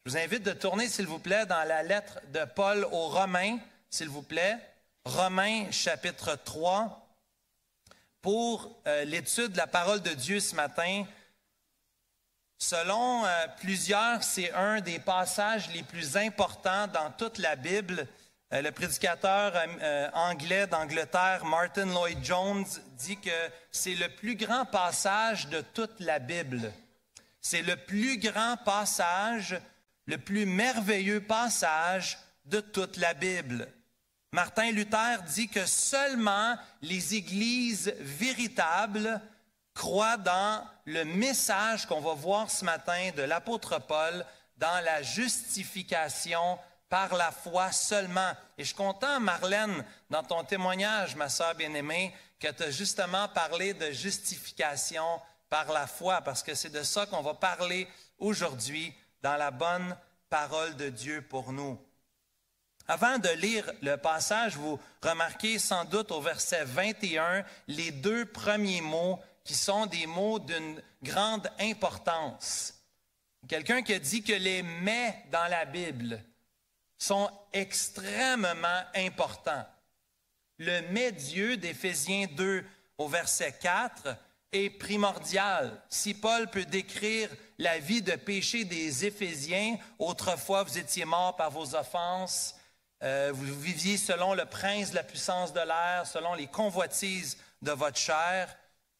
Je vous invite de tourner, s'il vous plaît, dans la lettre de Paul aux Romains, s'il vous plaît. Romains, chapitre 3, pour l'étude de la parole de Dieu ce matin. Selon plusieurs, c'est un des passages les plus importants dans toute la Bible. Le prédicateur anglais d'Angleterre, Martin Lloyd-Jones, dit que c'est le plus grand passage de toute la Bible. C'est le plus grand passage, le plus merveilleux passage de toute la Bible. Martin Luther dit que seulement les églises véritables croient dans le message qu'on va voir ce matin de l'apôtre Paul dans la justification par la foi seulement. Et je suis content, Marlène, dans ton témoignage, ma sœur bien-aimée, que tu as justement parlé de justification par la foi, parce que c'est de ça qu'on va parler aujourd'hui dans la bonne parole de Dieu pour nous. Avant de lire le passage, vous remarquez sans doute au verset 21 les deux premiers mots qui sont des mots d'une grande importance. Quelqu'un qui a dit que les « mais » dans la Bible sont extrêmement importants. Le « mais Dieu » d'Éphésiens 2 au verset 4 est primordial. Si Paul peut décrire la vie de péché des Éphésiens, autrefois vous étiez morts par vos offenses, vous viviez selon le prince de la puissance de l'air, selon les convoitises de votre chair.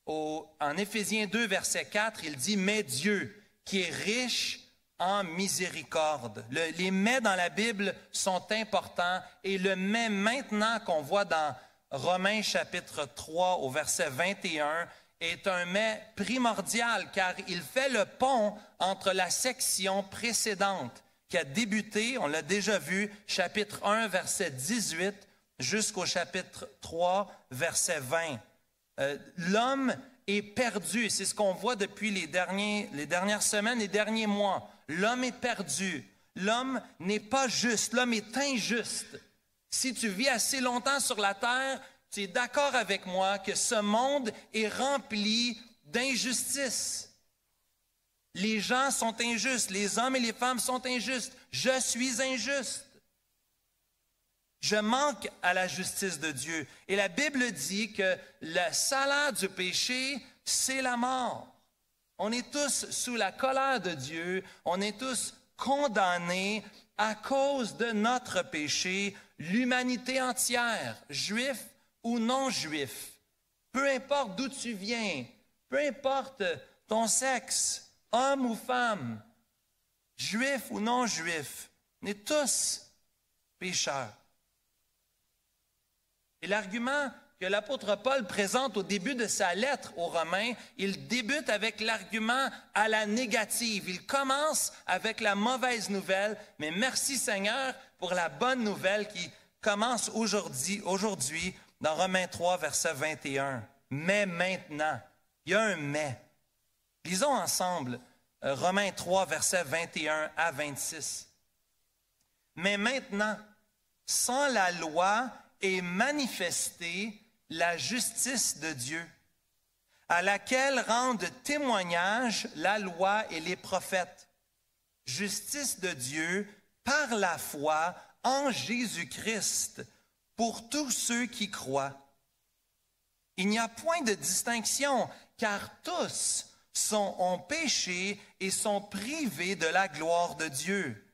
En Éphésiens 2, verset 4, il dit « Mais Dieu, qui est riche en miséricorde ». Les « mais » dans la Bible sont importants et le « mais » maintenant qu'on voit dans Romains chapitre 3 au verset 21 est un « mais » primordial car il fait le pont entre la section précédente qui a débuté, on l'a déjà vu, chapitre 1, verset 18, jusqu'au chapitre 3, verset 20. L'homme est perdu, c'est ce qu'on voit depuis les dernières semaines, les derniers mois. L'homme est perdu, l'homme n'est pas juste, l'homme est injuste. Si tu vis assez longtemps sur la terre, tu es d'accord avec moi que ce monde est rempli d'injustice. Les gens sont injustes, les hommes et les femmes sont injustes. Je suis injuste. Je manque à la justice de Dieu. Et la Bible dit que le salaire du péché, c'est la mort. On est tous sous la colère de Dieu, on est tous condamnés à cause de notre péché, l'humanité entière, juif ou non juif. Peu importe d'où tu viens, peu importe ton sexe, homme ou femme, juif ou non juif, on est tous pécheurs. Et l'argument que l'apôtre Paul présente au début de sa lettre aux Romains, il débute avec l'argument à la négative. Il commence avec la mauvaise nouvelle, mais merci Seigneur pour la bonne nouvelle qui commence aujourd'hui dans Romains 3, verset 21. Mais maintenant, il y a un mais. Lisons ensemble Romains 3, versets 21 à 26. Mais maintenant, sans la loi est manifestée la justice de Dieu, à laquelle rendent témoignage la loi et les prophètes. Justice de Dieu par la foi en Jésus-Christ pour tous ceux qui croient. Il n'y a point de distinction, car tous ont péché et sont privés de la gloire de Dieu.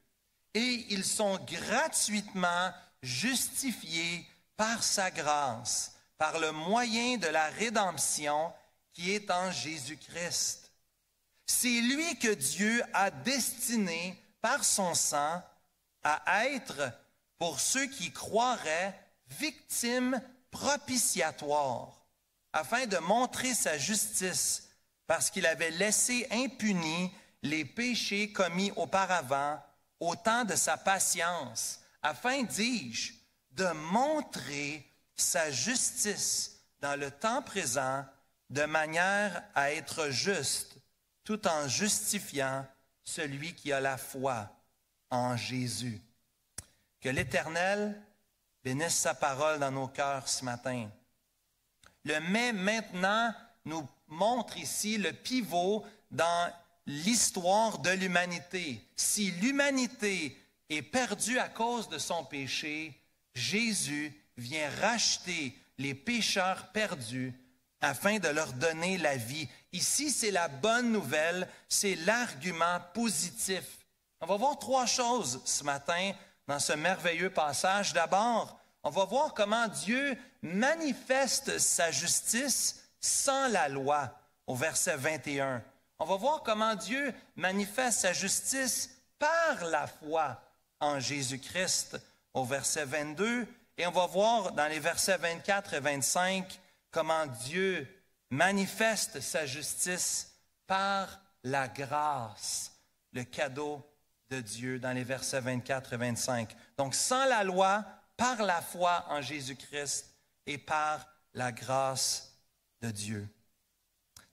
Et ils sont gratuitement justifiés par sa grâce, par le moyen de la rédemption qui est en Jésus-Christ. C'est lui que Dieu a destiné par son sang à être, pour ceux qui croiraient, victime propitiatoire, afin de montrer sa justice, parce qu'il avait laissé impunis les péchés commis auparavant au temps de sa patience, afin, dis-je, de montrer sa justice dans le temps présent, de manière à être juste, tout en justifiant celui qui a la foi en Jésus. Que l'Éternel bénisse sa parole dans nos cœurs ce matin. Le « mais maintenant » nous montre ici le pivot dans l'histoire de l'humanité. Si l'humanité est perdue à cause de son péché, Jésus vient racheter les pécheurs perdus afin de leur donner la vie. Ici, c'est la bonne nouvelle, c'est l'argument positif. On va voir trois choses ce matin dans ce merveilleux passage. D'abord, on va voir comment Dieu manifeste sa justice sans la loi, au verset 21. On va voir comment Dieu manifeste sa justice par la foi en Jésus-Christ, au verset 22. Et on va voir dans les versets 24 et 25 comment Dieu manifeste sa justice par la grâce, le cadeau de Dieu dans les versets 24 et 25. Donc, sans la loi, par la foi en Jésus-Christ et par la grâce de Dieu.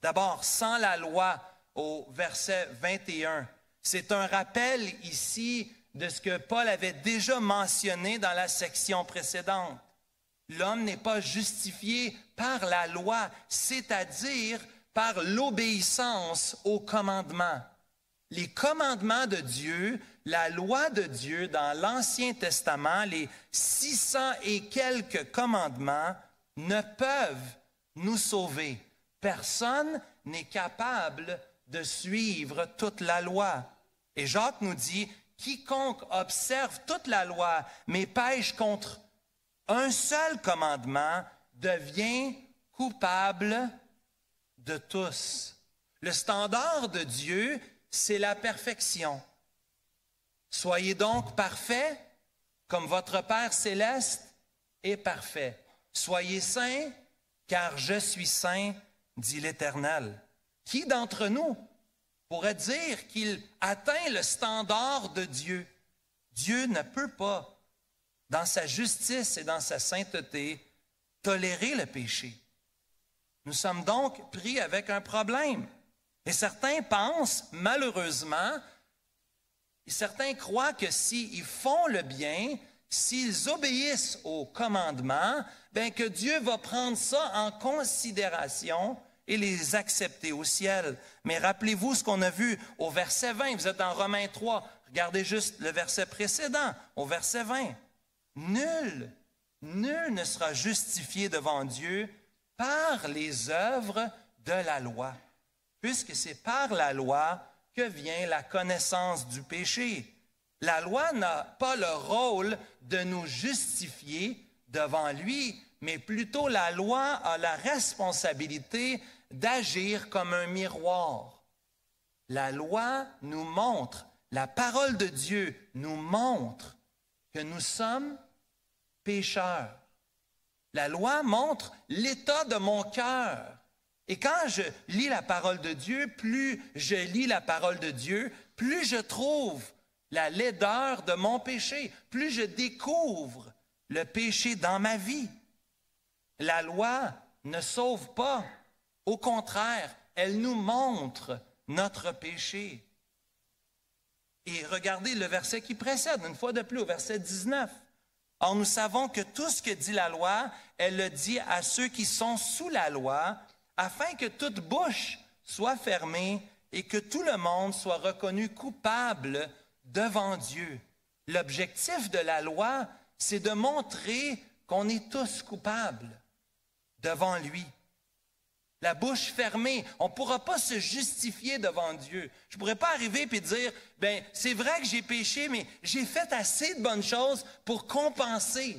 D'abord, sans la loi, au verset 21, c'est un rappel ici de ce que Paul avait déjà mentionné dans la section précédente. L'homme n'est pas justifié par la loi, c'est-à-dire par l'obéissance aux commandements. Les commandements de Dieu, la loi de Dieu dans l'Ancien Testament, les 600 et quelques commandements ne peuvent nous sauver. Personne n'est capable de suivre toute la loi. Et Jacques nous dit, quiconque observe toute la loi, mais pêche contre un seul commandement, devient coupable de tous. Le standard de Dieu, c'est la perfection. Soyez donc parfaits, comme votre Père céleste est parfait. Soyez saints, car je suis saint, dit l'Éternel. Qui d'entre nous pourrait dire qu'il atteint le standard de Dieu? Dieu ne peut pas, dans sa justice et dans sa sainteté, tolérer le péché. Nous sommes donc pris avec un problème. Et certains pensent, malheureusement, et certains croient que s'ils font le bien, s'ils obéissent aux commandements, bien que Dieu va prendre ça en considération et les accepter au ciel. Mais rappelez-vous ce qu'on a vu au verset 20. Vous êtes dans Romains 3. Regardez juste le verset précédent, au verset 20. Nul ne sera justifié devant Dieu par les œuvres de la loi, puisque c'est par la loi que vient la connaissance du péché. La loi n'a pas le rôle de nous justifier devant lui, mais plutôt la loi a la responsabilité d'agir comme un miroir. La loi nous montre, la parole de Dieu nous montre que nous sommes pécheurs. La loi montre l'état de mon cœur. Et quand je lis la parole de Dieu, plus je lis la parole de Dieu, plus je trouve la laideur de mon péché, plus je découvre le péché dans ma vie. La loi ne sauve pas. Au contraire, elle nous montre notre péché. Et regardez le verset qui précède, une fois de plus, au verset 19. Or, nous savons que tout ce que dit la loi, elle le dit à ceux qui sont sous la loi, afin que toute bouche soit fermée et que tout le monde soit reconnu coupable devant Dieu. L'objectif de la loi, c'est de montrer qu'on est tous coupables devant lui. La bouche fermée, on ne pourra pas se justifier devant Dieu. Je ne pourrais pas arriver et dire, bien, c'est vrai que j'ai péché, mais j'ai fait assez de bonnes choses pour compenser.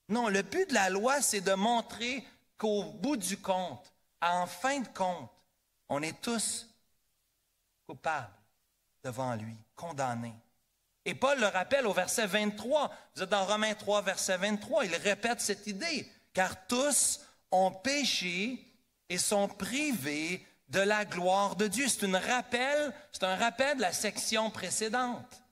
Non, le but de la loi, c'est de montrer qu'au bout du compte, en fin de compte, on est tous coupables devant lui, condamnés. Et Paul le rappelle au verset 23. Vous êtes dans Romains 3, verset 23. Il répète cette idée. Car tous ont péché et sont privés de la gloire de Dieu. C'est un rappel de la section précédente,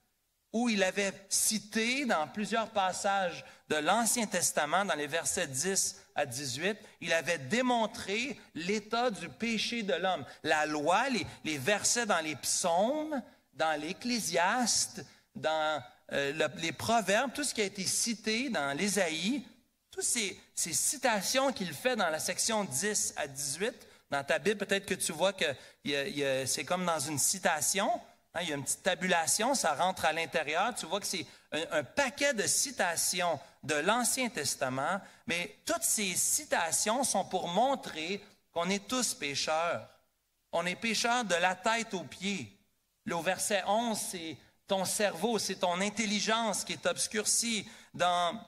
où il avait cité dans plusieurs passages de l'Ancien Testament, dans les versets 10 à 18, il avait démontré l'état du péché de l'homme. La loi, les versets dans les psaumes, dans l'Ecclésiaste, dans les proverbes, tout ce qui a été cité dans l'Ésaïe, toutes ces citations qu'il fait dans la section 10 à 18 Dans ta Bible, peut-être que tu vois que c'est comme dans une citation. Hein, il y a une petite tabulation, ça rentre à l'intérieur. Tu vois que c'est un paquet de citations de l'Ancien Testament, mais toutes ces citations sont pour montrer qu'on est tous pécheurs. On est pécheurs de la tête aux pieds. Là, au verset 11, c'est ton cerveau, c'est ton intelligence qui est obscurcie. Dans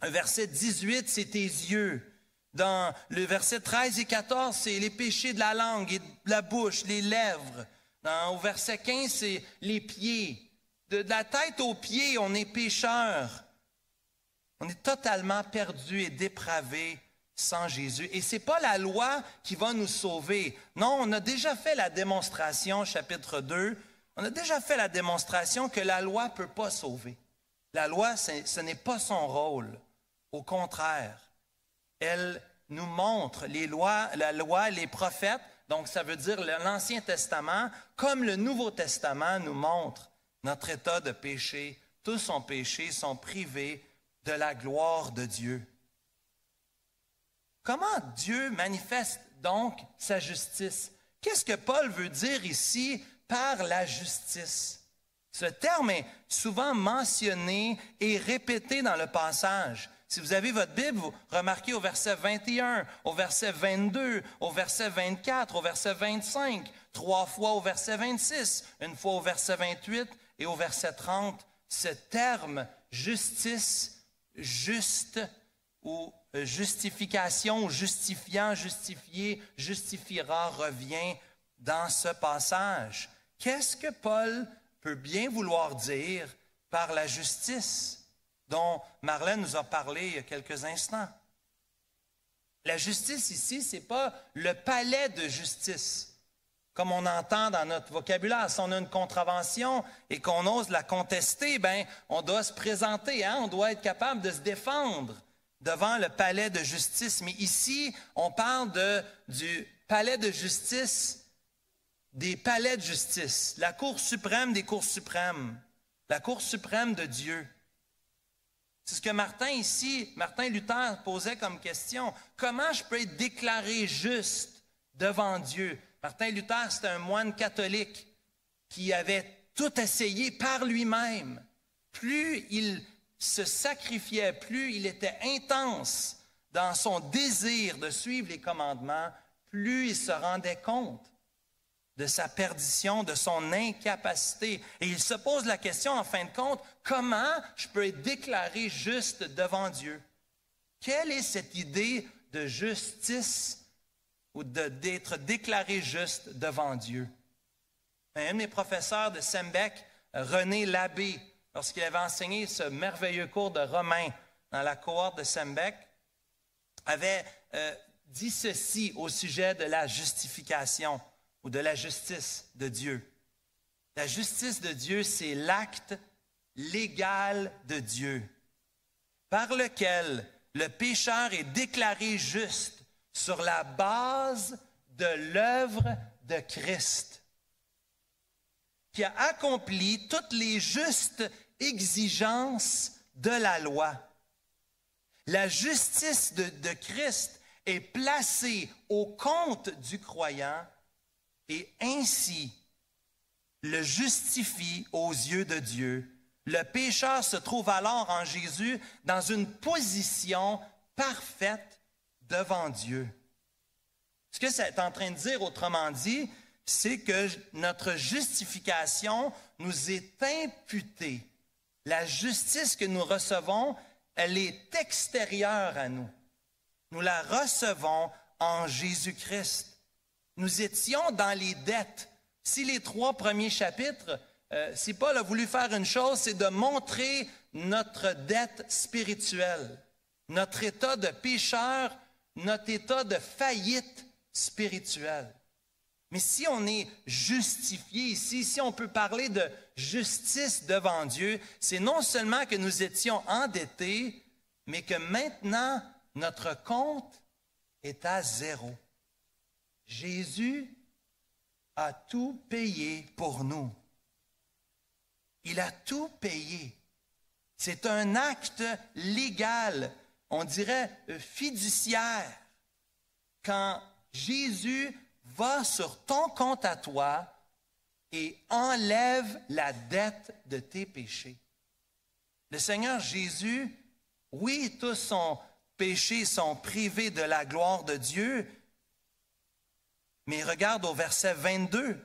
le verset 18, c'est tes yeux. Dans le verset 13 et 14, c'est les péchés de la langue et de la bouche, les lèvres. Au verset 15, c'est les pieds. De la tête aux pieds, on est pécheurs. On est totalement perdu et dépravé sans Jésus. Et ce n'est pas la loi qui va nous sauver. Non, on a déjà fait la démonstration, chapitre 2. On a déjà fait la démonstration que la loi ne peut pas sauver. La loi, ce n'est pas son rôle. Au contraire, elle nous montre la loi, les prophètes, donc ça veut dire l'Ancien Testament, comme le Nouveau Testament nous montre notre état de péché. Tous ont péché, sont privés de la gloire de Dieu. Comment Dieu manifeste donc sa justice? Qu'est-ce que Paul veut dire ici par la justice? Ce terme est souvent mentionné et répété dans le passage. Si vous avez votre Bible, vous remarquez au verset 21, au verset 22, au verset 24, au verset 25, 3 fois au verset 26, une fois au verset 28 et au verset 30, ce terme justice, juste ou justification, ou justifiant, justifié, justifiera revient dans ce passage. Qu'est-ce que Paul peut bien vouloir dire par la justice dont Marlène nous a parlé il y a quelques instants? La justice ici, ce n'est pas le palais de justice, comme on entend dans notre vocabulaire. Si on a une contravention et qu'on ose la contester, bien, on doit se présenter, hein? On doit être capable de se défendre devant le palais de justice. Mais ici, on parle du palais de justice, des palais de justice, la Cour suprême des cours suprêmes, la Cour suprême de Dieu. C'est ce que Martin Luther posait comme question. Comment je peux être déclaré juste devant Dieu? Martin Luther, c'était un moine catholique qui avait tout essayé par lui-même. Plus il se sacrifiait, plus il était intense dans son désir de suivre les commandements, plus il se rendait compte de sa perdition, de son incapacité. Et il se pose la question, en fin de compte, comment je peux être déclaré juste devant Dieu? Quelle est cette idée de justice ou d'être déclaré juste devant Dieu? Un de mes professeurs de Sembec, René Labbé, lorsqu'il avait enseigné ce merveilleux cours de romain dans la cohorte de Sembec, avait dit ceci au sujet de la justification ou de la justice de Dieu. La justice de Dieu, c'est l'acte légal de Dieu, par lequel le pécheur est déclaré juste sur la base de l'œuvre de Christ, qui a accompli toutes les justes exigences de la loi. La justice de Christ est placée au compte du croyant et ainsi le justifie aux yeux de Dieu. Le pécheur se trouve alors en Jésus dans une position parfaite devant Dieu. Ce que c'est en train de dire, autrement dit, c'est que notre justification nous est imputée. La justice que nous recevons, elle est extérieure à nous. Nous la recevons en Jésus-Christ. Nous étions dans les dettes. Si les 3 premiers chapitres, si Paul a voulu faire une chose, c'est de montrer notre dette spirituelle, notre état de pécheur, notre état de faillite spirituelle. Mais si on est justifié ici, si on peut parler de justice devant Dieu, c'est non seulement que nous étions endettés, mais que maintenant, notre compte est à 0. Jésus a tout payé pour nous. Il a tout payé. C'est un acte légal, on dirait fiduciaire. Quand Jésus va sur ton compte à toi et enlève la dette de tes péchés. Le Seigneur Jésus, oui, tous son péchés sont privés de la gloire de Dieu, mais regarde au verset 22.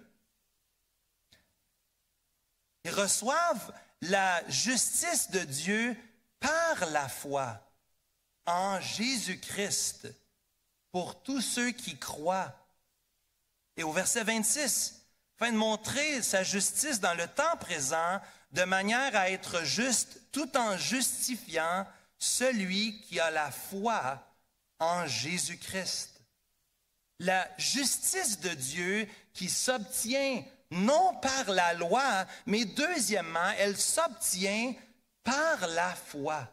Ils reçoivent la justice de Dieu par la foi en Jésus-Christ pour tous ceux qui croient. Et au verset 26, afin de montrer sa justice dans le temps présent, de manière à être juste tout en justifiant celui qui a la foi en Jésus-Christ. La justice de Dieu qui s'obtient non par la loi, mais deuxièmement, elle s'obtient par la foi.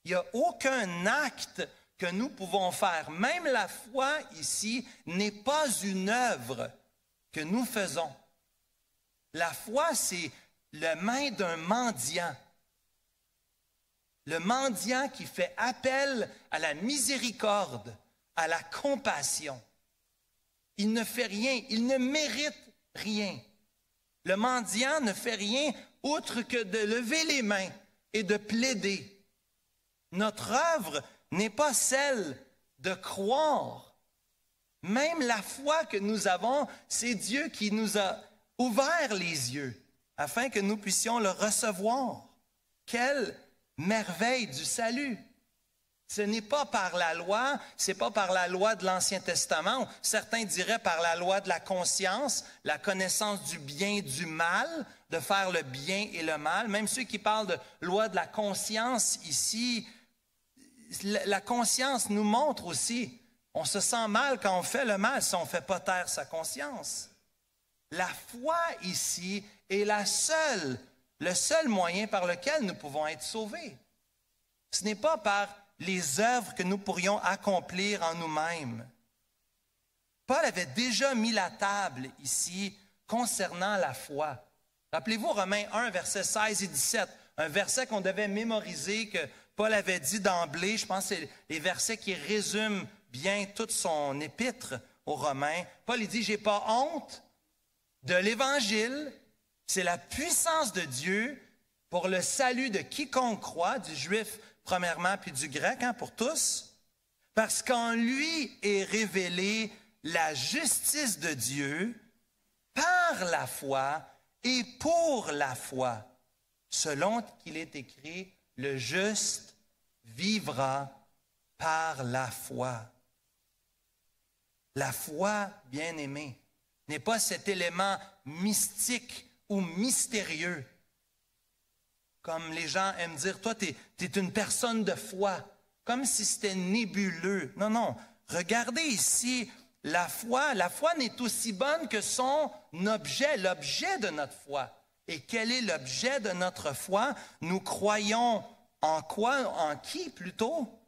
Il n'y a aucun acte que nous pouvons faire. Même la foi ici n'est pas une œuvre que nous faisons. La foi, c'est la main d'un mendiant. Le mendiant qui fait appel à la miséricorde, à la compassion. Il ne fait rien, il ne mérite rien. Le mendiant ne fait rien outre que de lever les mains et de plaider. Notre œuvre n'est pas celle de croire. Même la foi que nous avons, c'est Dieu qui nous a ouvert les yeux afin que nous puissions le recevoir. Quelle merveille du salut! Ce n'est pas par la loi, c'est pas par la loi de l'Ancien Testament. Certains diraient par la loi de la conscience, la connaissance du bien et du mal, de faire le bien et le mal. Même ceux qui parlent de loi de la conscience ici, la conscience nous montre aussi, on se sent mal quand on fait le mal si on ne fait pas taire sa conscience. La foi ici est le seul moyen par lequel nous pouvons être sauvés. Ce n'est pas par les œuvres que nous pourrions accomplir en nous-mêmes. Paul avait déjà mis la table ici concernant la foi. Rappelez-vous Romains 1, versets 16 et 17, un verset qu'on devait mémoriser, que Paul avait dit d'emblée. Je pense que c'est les versets qui résument bien toute son épître aux Romains. Paul il dit, j'ai pas honte de l'Évangile, c'est la puissance de Dieu pour le salut de quiconque croit, du juif premièrement, puis du grec, pour tous, parce qu'en lui est révélée la justice de Dieu par la foi et pour la foi, selon qu'il est écrit, le juste vivra par la foi. La foi, bien-aimée, n'est pas cet élément mystique ou mystérieux. Comme les gens aiment dire, toi, tu es une personne de foi, comme si c'était nébuleux. Non, non. Regardez ici, la foi n'est aussi bonne que son objet, l'objet de notre foi. Et quel est l'objet de notre foi? Nous croyons en quoi? En qui plutôt?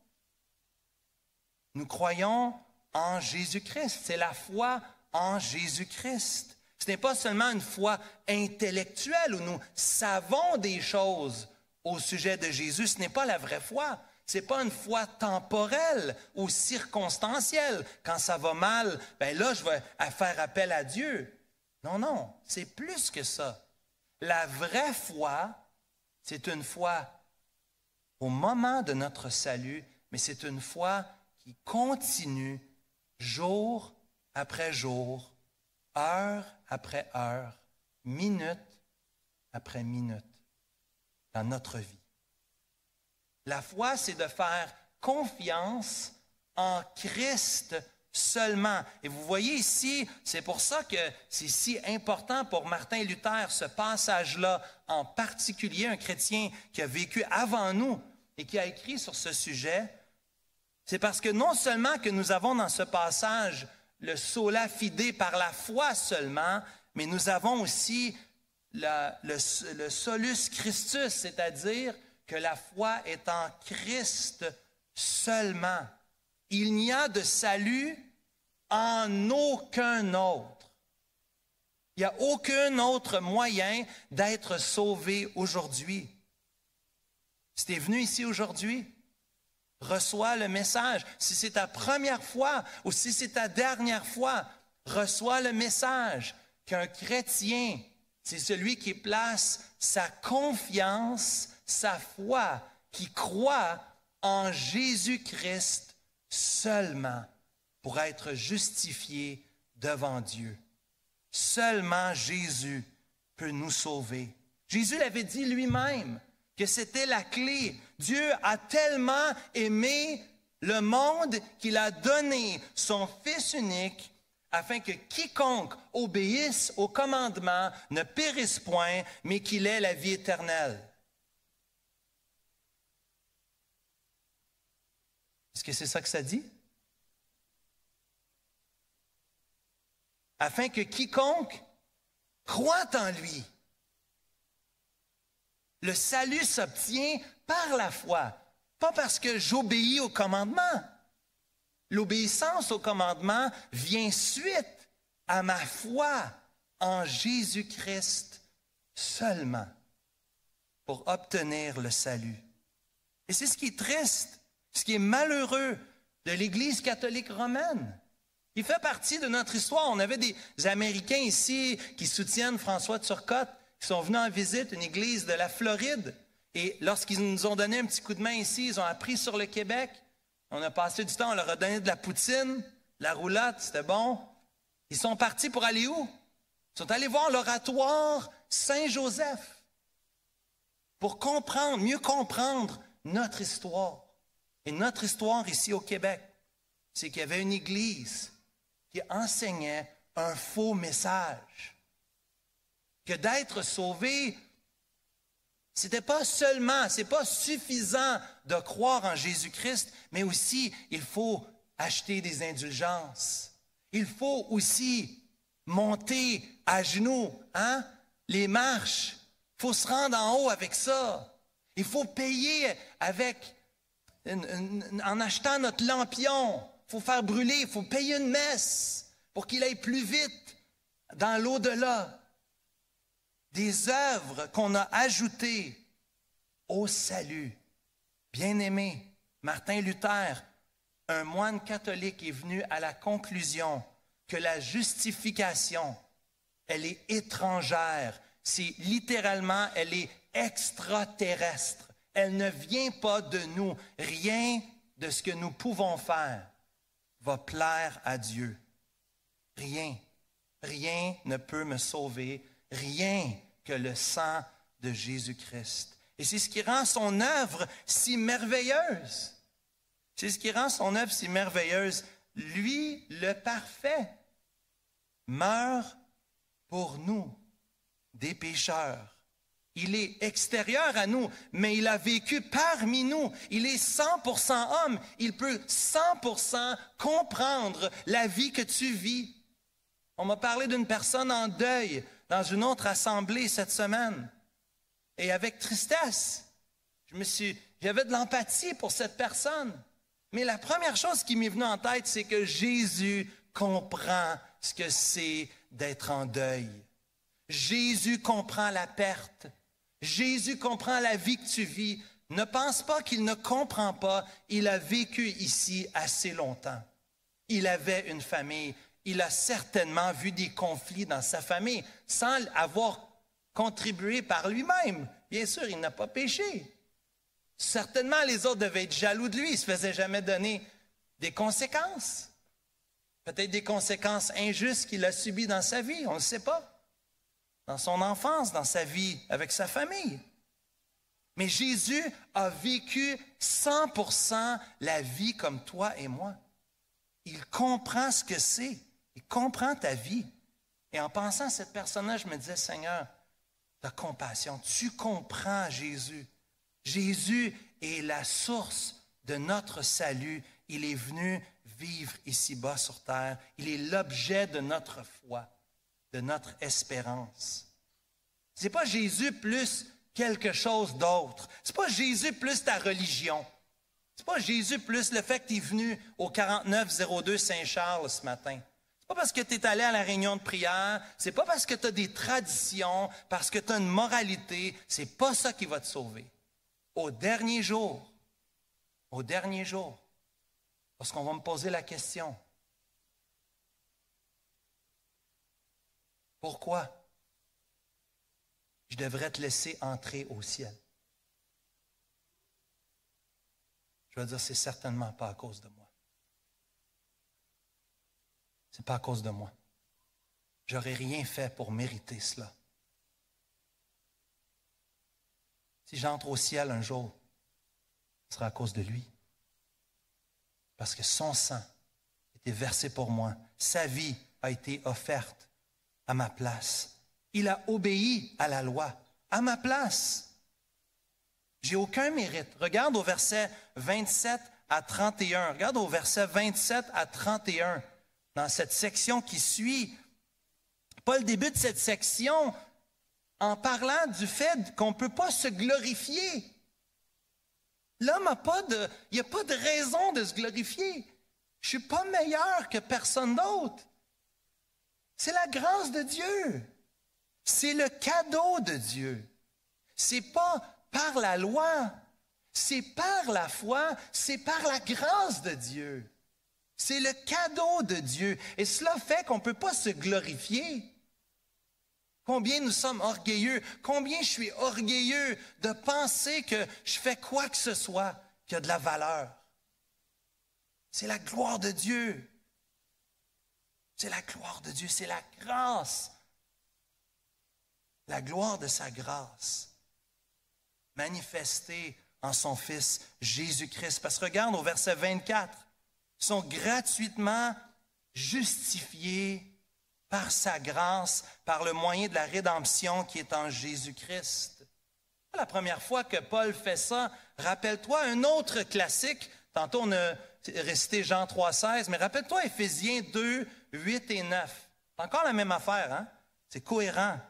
Nous croyons en Jésus-Christ. C'est la foi en Jésus-Christ. Ce n'est pas seulement une foi intellectuelle où nous savons des choses au sujet de Jésus. Ce n'est pas la vraie foi. Ce n'est pas une foi temporelle ou circonstancielle. Quand ça va mal, ben là, je vais faire appel à Dieu. Non, non, c'est plus que ça. La vraie foi, c'est une foi au moment de notre salut, mais c'est une foi qui continue jour après jour, heure après heure, minute après minute dans notre vie. La foi, c'est de faire confiance en Christ seulement. Et vous voyez ici, c'est pour ça que c'est si important pour Martin Luther, ce passage-là, en particulier un chrétien qui a vécu avant nous et qui a écrit sur ce sujet. C'est parce que non seulement que nous avons dans ce passage le sola fide par la foi seulement, mais nous avons aussi le solus Christus, c'est-à-dire que la foi est en Christ seulement. Il n'y a de salut en aucun autre. Il n'y a aucun autre moyen d'être sauvé aujourd'hui. Si tu es venu ici aujourd'hui, reçois le message. Si c'est ta première fois ou si c'est ta dernière fois, reçois le message qu'un chrétien, c'est celui qui place sa confiance, sa foi, qui croit en Jésus-Christ seulement pour être justifié devant Dieu. Seulement Jésus peut nous sauver. Jésus l'avait dit lui-même que c'était la clé. Dieu a tellement aimé le monde qu'il a donné son Fils unique afin que quiconque obéisse au commandement ne périsse point, mais qu'il ait la vie éternelle. Est-ce que c'est ça que ça dit? Afin que quiconque croit en lui. Le salut s'obtient par la foi, pas parce que j'obéis au commandement. L'obéissance au commandement vient suite à ma foi en Jésus-Christ seulement pour obtenir le salut. Et c'est ce qui est triste, ce qui est malheureux de l'Église catholique romaine. Il fait partie de notre histoire. On avait des Américains ici qui soutiennent François Turcotte, qui sont venus en visite, une église de la Floride. Et lorsqu'ils nous ont donné un petit coup de main ici, ils ont appris sur le Québec. On a passé du temps, on leur a donné de la poutine, de la roulotte, c'était bon. Ils sont partis pour aller où? Ils sont allés voir l'oratoire Saint-Joseph pour comprendre, mieux comprendre notre histoire. Et notre histoire ici au Québec, c'est qu'il y avait une église qui enseignait un faux message. Que d'être sauvé, c'est pas suffisant de croire en Jésus-Christ, mais aussi il faut acheter des indulgences. Il faut aussi monter à genoux, les marches. Il faut se rendre en haut avec ça. Il faut payer en achetant notre lampion. Il faut faire brûler, il faut payer une messe pour qu'il aille plus vite dans l'au-delà. Des œuvres qu'on a ajoutées au salut. Bien-aimé, Martin Luther, un moine catholique, est venu à la conclusion que la justification, elle est étrangère. C'est littéralement, elle est extraterrestre. Elle ne vient pas de nous. Rien de ce que nous pouvons faire va plaire à Dieu. Rien. Rien ne peut me sauver. Rien que le sang de Jésus-Christ. Et c'est ce qui rend son œuvre si merveilleuse. C'est ce qui rend son œuvre si merveilleuse. Lui, le parfait, meurt pour nous, des pécheurs. Il est extérieur à nous, mais il a vécu parmi nous. Il est 100% homme. Il peut 100% comprendre la vie que tu vis. On m'a parlé d'une personne en deuil dans une autre assemblée cette semaine. Et avec tristesse, j'avais de l'empathie pour cette personne. Mais la première chose qui m'est venue en tête, c'est que Jésus comprend ce que c'est d'être en deuil. Jésus comprend la perte. Jésus comprend la vie que tu vis. Ne pense pas qu'il ne comprend pas. Il a vécu ici assez longtemps. Il avait une famille. Il a certainement vu des conflits dans sa famille sans avoir contribué par lui-même. Bien sûr, il n'a pas péché. Certainement, les autres devaient être jaloux de lui. Il ne se faisait jamais donner des conséquences. Peut-être des conséquences injustes qu'il a subies dans sa vie, on ne le sait pas. Dans son enfance, dans sa vie, avec sa famille. Mais Jésus a vécu 100% la vie comme toi et moi. Il comprend ce que c'est. Il comprend ta vie. Et en pensant à cette personne-là, je me disais, Seigneur, tu as compassion. Tu comprends Jésus. Jésus est la source de notre salut. Il est venu vivre ici-bas sur terre. Il est l'objet de notre foi, de notre espérance. Ce n'est pas Jésus plus quelque chose d'autre. Ce n'est pas Jésus plus ta religion. Ce n'est pas Jésus plus le fait que tu es venu au 4902 Saint-Charles ce matin. Ce n'est pas parce que tu es allé à la réunion de prière. Ce n'est pas parce que tu as des traditions, parce que tu as une moralité. Ce n'est pas ça qui va te sauver. Au dernier jour, au dernier jour, lorsqu'on va me poser la question, pourquoi je devrais te laisser entrer au ciel? Je vais dire, c'est certainement pas à cause de moi. C'est pas à cause de moi. J'aurais rien fait pour mériter cela. Si j'entre au ciel un jour, ce sera à cause de lui. Parce que son sang a été versé pour moi. Sa vie a été offerte à ma place. Il a obéi à la loi, à ma place. J'ai aucun mérite. Regarde au verset 27 à 31. Regarde au verset 27 à 31. Dans cette section qui suit, Paul débute cette section en parlant du fait qu'on ne peut pas se glorifier. L'homme n'a pas il n'y a pas de raison de se glorifier. Je ne suis pas meilleur que personne d'autre. C'est la grâce de Dieu. C'est le cadeau de Dieu. Ce n'est pas par la loi, c'est par la foi, c'est par la grâce de Dieu. C'est le cadeau de Dieu. Et cela fait qu'on ne peut pas se glorifier. Combien nous sommes orgueilleux, combien je suis orgueilleux de penser que je fais quoi que ce soit qui a de la valeur. C'est la gloire de Dieu. C'est la gloire de Dieu, c'est la grâce. La gloire de sa grâce manifestée en son Fils Jésus-Christ. Parce que regarde au verset 24, ils sont gratuitement justifiés par sa grâce, par le moyen de la rédemption qui est en Jésus-Christ. La première fois que Paul fait ça, rappelle-toi un autre classique. Tantôt, on a récité Jean 3,16, mais rappelle-toi Éphésiens 2, 8 et 9. C'est encore la même affaire, hein? C'est cohérent.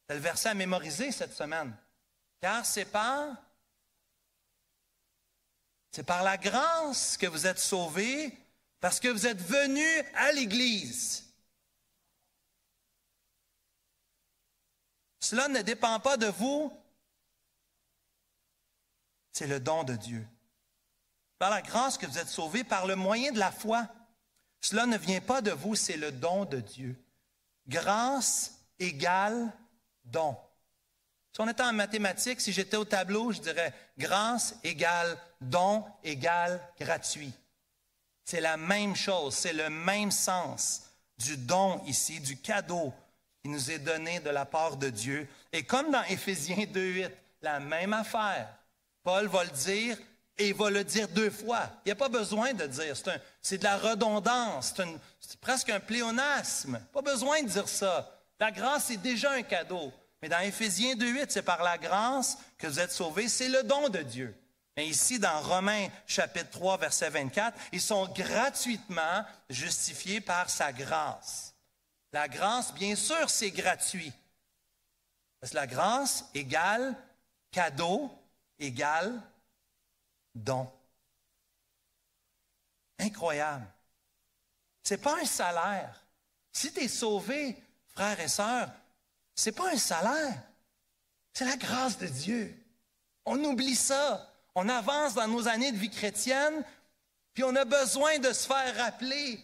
C'est le verset à mémoriser cette semaine. Car c'est par la grâce que vous êtes sauvés, parce que vous êtes venus à l'Église. Cela ne dépend pas de vous, c'est le don de Dieu. Par la grâce que vous êtes sauvés, par le moyen de la foi. Cela ne vient pas de vous, c'est le don de Dieu. Grâce égale don. Si on était en mathématiques, si j'étais au tableau, je dirais grâce égale don égale gratuit. C'est la même chose, c'est le même sens du don ici, du cadeau qui nous est donné de la part de Dieu. Et comme dans Éphésiens 2,8, la même affaire. Paul va le dire et il va le dire deux fois. Il n'y a pas besoin de dire, c'est de la redondance, c'est presque un pléonasme. Pas besoin de dire ça. La grâce est déjà un cadeau. Mais dans Éphésiens 2,8, c'est par la grâce que vous êtes sauvés, c'est le don de Dieu. Mais ici, dans Romains chapitre 3, verset 24, ils sont gratuitement justifiés par sa grâce. La grâce, bien sûr, c'est gratuit. Parce que la grâce égale cadeau, égale don. Incroyable. Ce n'est pas un salaire. Si tu es sauvé, frères et sœurs, ce n'est pas un salaire. C'est la grâce de Dieu. On oublie ça. On avance dans nos années de vie chrétienne, puis on a besoin de se faire rappeler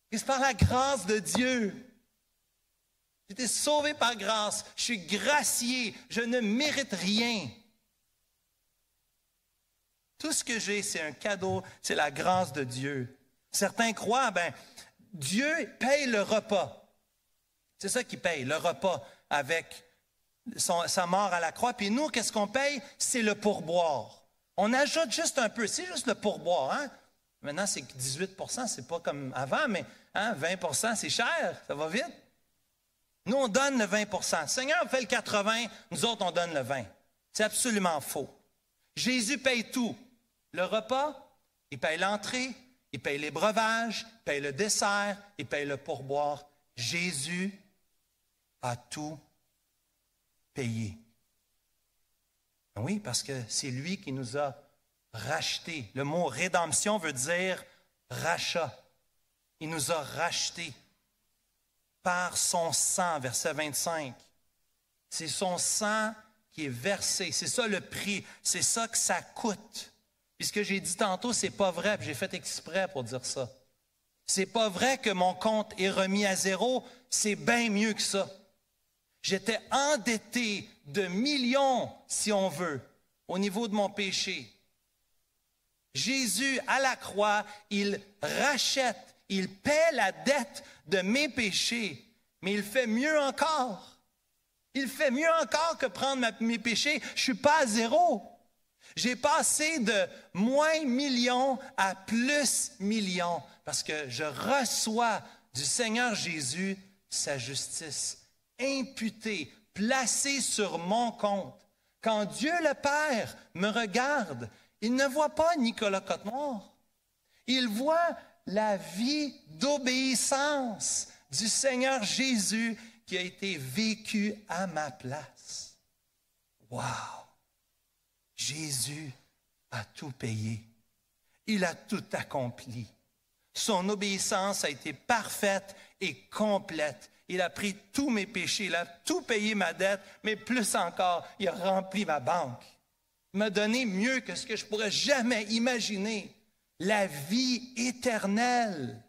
que c'est par la grâce de Dieu. J'ai été sauvé par grâce. Je suis gracié. Je ne mérite rien. Tout ce que j'ai, c'est un cadeau. C'est la grâce de Dieu. Certains croient, Dieu paye le repas. C'est ça qu'il paye, le repas avec sa mort à la croix. Puis nous, qu'est-ce qu'on paye? C'est le pourboire. On ajoute juste un peu. C'est juste le pourboire. Hein? Maintenant, c'est 18 %. C'est pas comme avant, mais 20 %, c'est cher. Ça va vite. Nous, on donne le 20 %. Le Seigneur fait le 80, nous autres, on donne le 20. C'est absolument faux. Jésus paye tout. Le repas, il paye l'entrée, il paye les breuvages, il paye le dessert, il paye le pourboire. Jésus a tout payé. Oui, parce que c'est lui qui nous a rachetés. Le mot rédemption veut dire rachat. Il nous a rachetés par son sang, verset 25. C'est son sang qui est versé. C'est ça le prix. C'est ça que ça coûte. Puis ce que j'ai dit tantôt, c'est pas vrai, puis j'ai fait exprès pour dire ça. C'est pas vrai que mon compte est remis à zéro, c'est bien mieux que ça. J'étais endetté de millions, si on veut, au niveau de mon péché. Jésus, à la croix, il rachète, il paie la dette de mes péchés, mais il fait mieux encore. Il fait mieux encore que prendre mes péchés. Je ne suis pas à zéro. J'ai passé de moins millions à plus millions parce que je reçois du Seigneur Jésus sa justice imputée, placée sur mon compte. Quand Dieu le Père me regarde, il ne voit pas Nicolas Côte-Noir. Il voit la vie d'obéissance du Seigneur Jésus qui a été vécue à ma place. Wow! Jésus a tout payé. Il a tout accompli. Son obéissance a été parfaite et complète. Il a pris tous mes péchés, il a tout payé ma dette, mais plus encore, il a rempli ma banque. Il m'a donné mieux que ce que je pourrais jamais imaginer. La vie éternelle.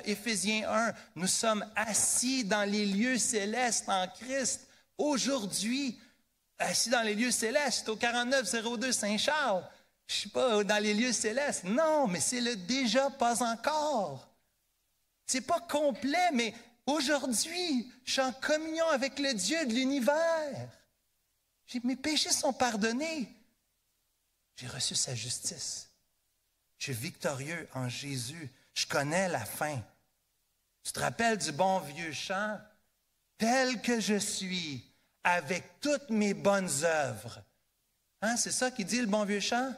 Éphésiens 1, nous sommes assis dans les lieux célestes en Christ. Aujourd'hui, assis dans les lieux célestes, au 4902 Saint-Charles. Je ne suis pas dans les lieux célestes. Non, mais c'est le déjà pas encore. C'est pas complet, mais aujourd'hui, je suis en communion avec le Dieu de l'univers. Mes péchés sont pardonnés. J'ai reçu sa justice. Je suis victorieux en Jésus. Je connais la fin. Tu te rappelles du bon vieux chant? Tel que je suis, avec toutes mes bonnes œuvres. Hein, c'est ça qui dit le bon vieux chant?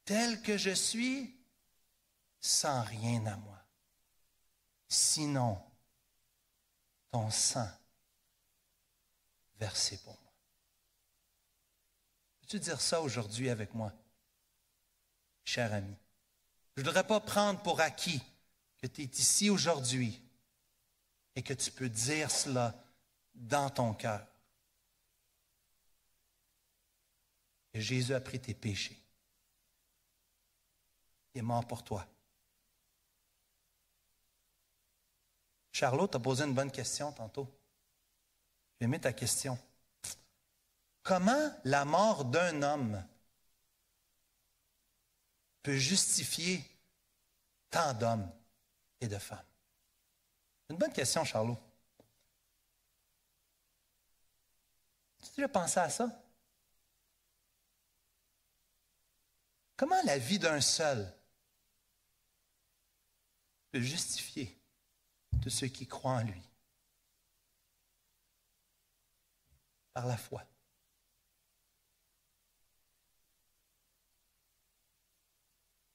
Tel que je suis, sans rien à moi. Sinon, ton sang versé pour moi. Peux-tu dire ça aujourd'hui avec moi, cher ami? Je ne voudrais pas prendre pour acquis que tu es ici aujourd'hui et que tu peux dire cela dans ton cœur. Que Jésus a pris tes péchés. Il est mort pour toi. Charlot t'a posé une bonne question tantôt. J'ai aimé ta question. Comment la mort d'un homme peut justifier tant d'hommes et de femmes? Une bonne question, Charlot. Tu as déjà pensé à ça? Comment la vie d'un seul peut justifier tous ceux qui croient en lui? Par la foi.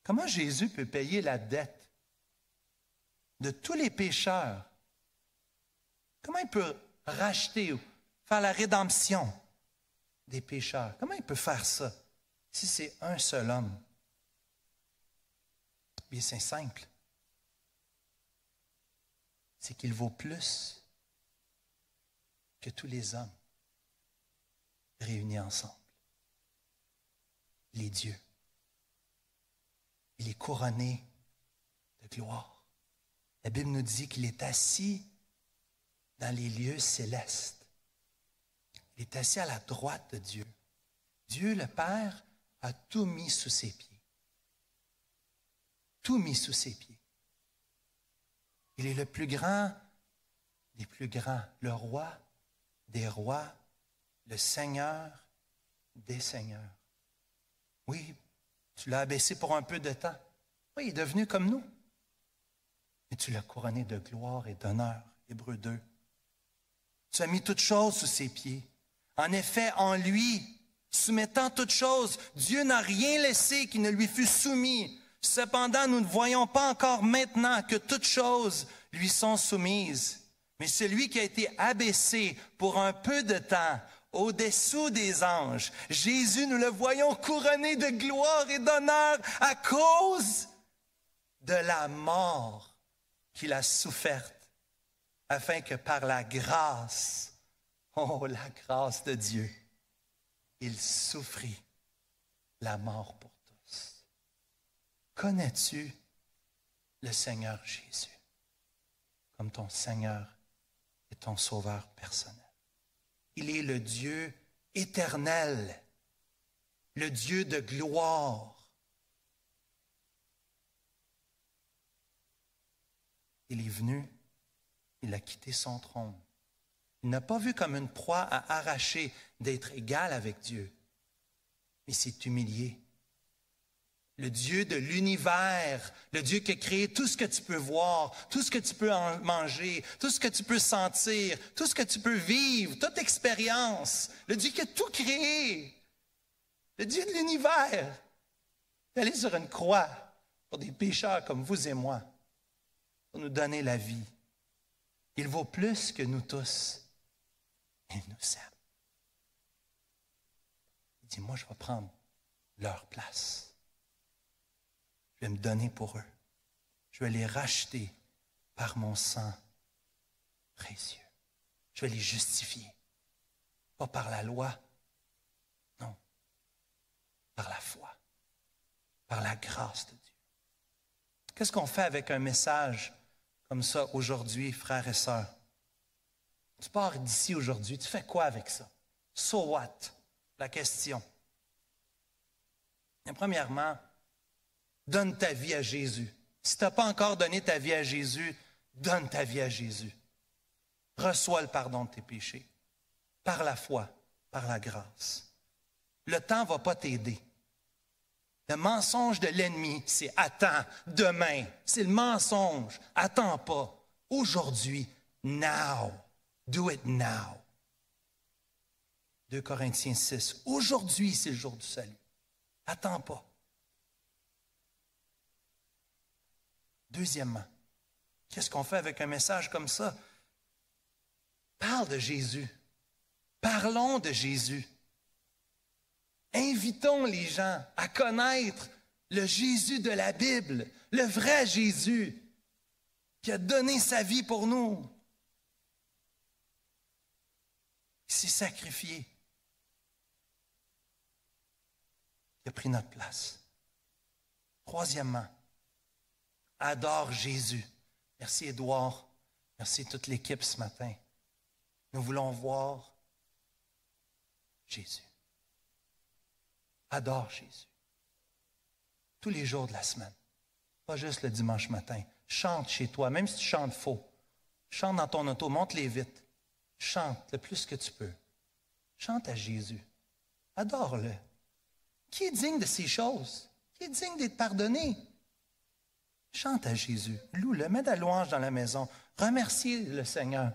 Comment Jésus peut payer la dette de tous les pécheurs? Comment il peut racheter ou faire la rédemption des pécheurs? Comment il peut faire ça si c'est un seul homme? Bien, c'est simple. C'est qu'il vaut plus que tous les hommes réunis ensemble. Les dieux. Il est couronné de gloire. La Bible nous dit qu'il est assis dans les lieux célestes. Il est assis à la droite de Dieu. Dieu le Père a tout mis sous ses pieds. Tout mis sous ses pieds. Il est le plus grand des plus grands, le roi des rois, le Seigneur des seigneurs. Oui, tu l'as abaissé pour un peu de temps. Oui, il est devenu comme nous. Mais tu l'as couronné de gloire et d'honneur. Hébreux 2. Tu as mis toutes choses sous ses pieds. En effet, en lui, soumettant toutes choses, Dieu n'a rien laissé qui ne lui fût soumis. Cependant, nous ne voyons pas encore maintenant que toutes choses lui sont soumises. Mais celui qui a été abaissé pour un peu de temps au-dessous des anges, Jésus, nous le voyons couronné de gloire et d'honneur à cause de la mort qu'il a soufferte, afin que par la grâce, oh la grâce de Dieu, il souffrit la mort pour tous. Connais-tu le Seigneur Jésus comme ton Seigneur et ton Sauveur personnel? Il est le Dieu éternel, le Dieu de gloire. Il est venu, il a quitté son trône. Il n'a pas vu comme une proie à arracher d'être égal avec Dieu, mais s'est humilié. Le Dieu de l'univers, le Dieu qui a créé tout ce que tu peux voir, tout ce que tu peux manger, tout ce que tu peux sentir, tout ce que tu peux vivre, toute expérience, le Dieu qui a tout créé, le Dieu de l'univers, est allé sur une croix pour des pécheurs comme vous et moi, pour nous donner la vie. Il vaut plus que nous tous. Il nous aime. Il dit, moi, je vais prendre leur place. Je vais me donner pour eux. Je vais les racheter par mon sang précieux. Je vais les justifier. Pas par la loi, non. Par la foi. Par la grâce de Dieu. Qu'est-ce qu'on fait avec un message comme ça aujourd'hui, frères et sœurs? Tu pars d'ici aujourd'hui, tu fais quoi avec ça? So what? La question. Et premièrement, donne ta vie à Jésus. Si tu n'as pas encore donné ta vie à Jésus, donne ta vie à Jésus. Reçois le pardon de tes péchés. Par la foi, par la grâce. Le temps ne va pas t'aider. Le mensonge de l'ennemi, c'est attends, demain. C'est le mensonge. Attends pas. Aujourd'hui, now. Do it now. 2 Corinthiens 6. Aujourd'hui, c'est le jour du salut. Attends pas. Deuxièmement, qu'est-ce qu'on fait avec un message comme ça? Parle de Jésus. Parlons de Jésus. Invitons les gens à connaître le Jésus de la Bible, le vrai Jésus qui a donné sa vie pour nous. Il s'est sacrifié. Il a pris notre place. Troisièmement, adore Jésus. Merci Édouard. Merci toute l'équipe ce matin. Nous voulons voir Jésus. Adore Jésus. Tous les jours de la semaine. Pas juste le dimanche matin. Chante chez toi, même si tu chantes faux. Chante dans ton auto, monte-les vite. Chante le plus que tu peux. Chante à Jésus. Adore-le. Qui est digne de ces choses? Qui est digne d'être pardonné? Chante à Jésus. Loue-le. Mets de la louange dans la maison. Remercie le Seigneur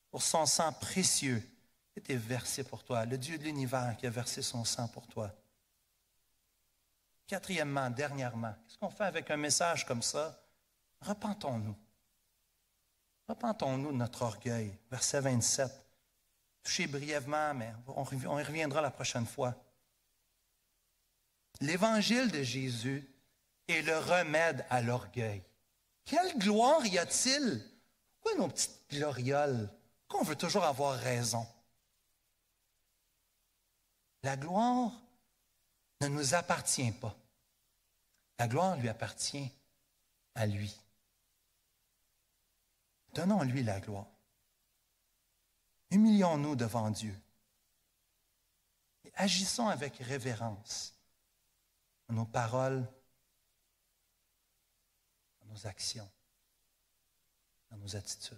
pour son sang précieux qui a été versé pour toi. Le Dieu de l'univers qui a versé son sang pour toi. Quatrièmement, dernièrement, qu'est-ce qu'on fait avec un message comme ça? Repentons-nous. Repentons-nous de notre orgueil. Verset 27. Touché brièvement, mais on y reviendra la prochaine fois. L'évangile de Jésus est le remède à l'orgueil. Quelle gloire y a-t-il? Pourquoi nos petites glorioles? Pourquoi on veut toujours avoir raison? La gloire ne nous appartient pas. La gloire lui appartient à lui. Donnons-lui la gloire. Humilions-nous devant Dieu. Et agissons avec révérence dans nos paroles, dans nos actions, dans nos attitudes.